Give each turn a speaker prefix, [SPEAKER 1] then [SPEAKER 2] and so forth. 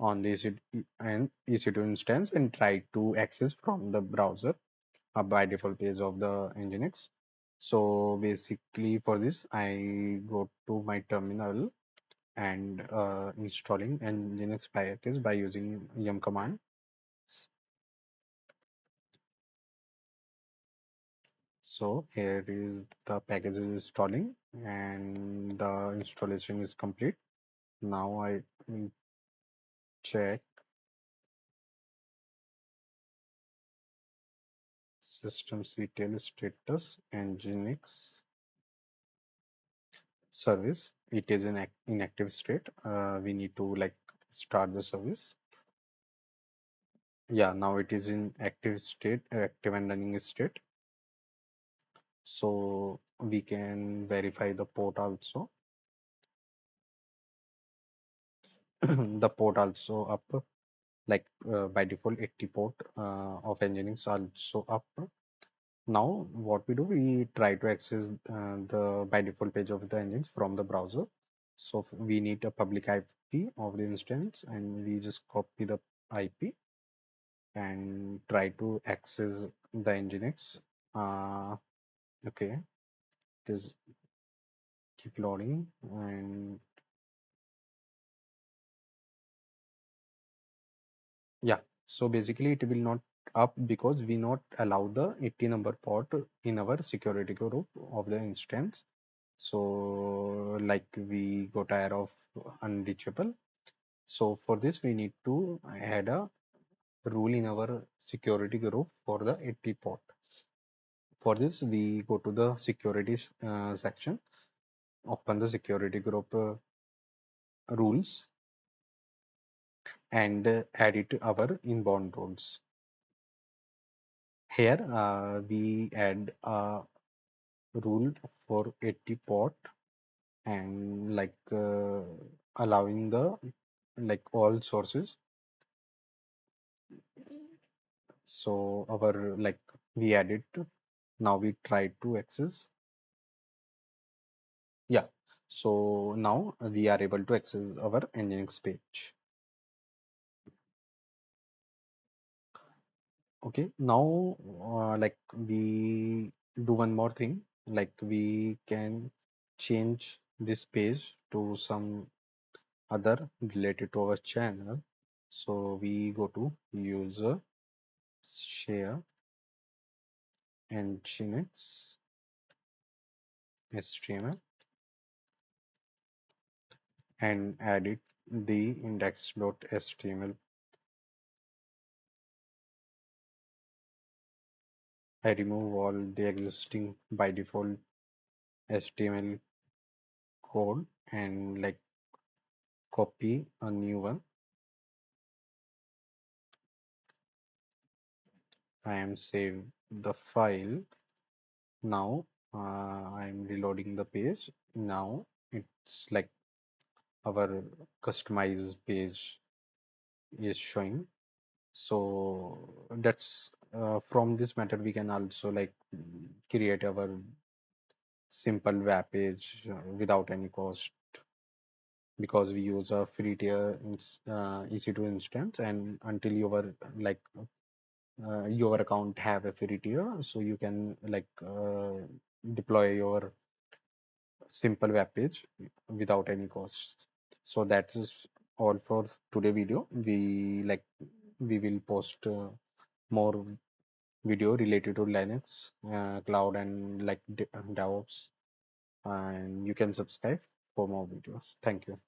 [SPEAKER 1] on the EC2 instance and try to access from the browser by default page of the Nginx. So basically for this, I go to my terminal and installing Nginx package by using yum command. So here is the package is installing and the installation is complete. Now I will check systemctl status and Nginx service. It is in inactive state. We need to like start the service. Yeah, now it is in active state, active and running state. So we can verify the port also. The port also up, like by default 80 port of Nginx also up. Now what we do, we try to access the by default page of the Nginx from the browser. So we need a public IP of the instance and we just copy the IP and try to access the Nginx. Okay, it is keep loading and yeah. So basically it will not up because we not allow the 80 number port in our security group of the instance. So like we got tired of unreachable. So for this we need to add a rule in our security group for the 80 port. For this we go to the security section, open the security group rules and add it to our inbound rules. Here we add a rule for 80 port and like allowing the like all sources. So our like we added now we try to access. Yeah. So now we are able to access our Nginx page. Okay. Now like we do one more thing. Like we can change this page to some other related to our channel. So we go to user share Nginx HTML and add it the index.html. I remove all the existing by default HTML code and like copy a new one. I am save the file. Now I am reloading the page. Now it's like our customized page is showing. So that's from this method we can also like create our simple web page without any cost because we use a free tier EC2 instance and until your like your account have a free tier so you can like deploy your simple web page without any costs. So that is all for today video. We will post more video related to Linux, cloud and like DevOps and you can subscribe for more videos. Thank you.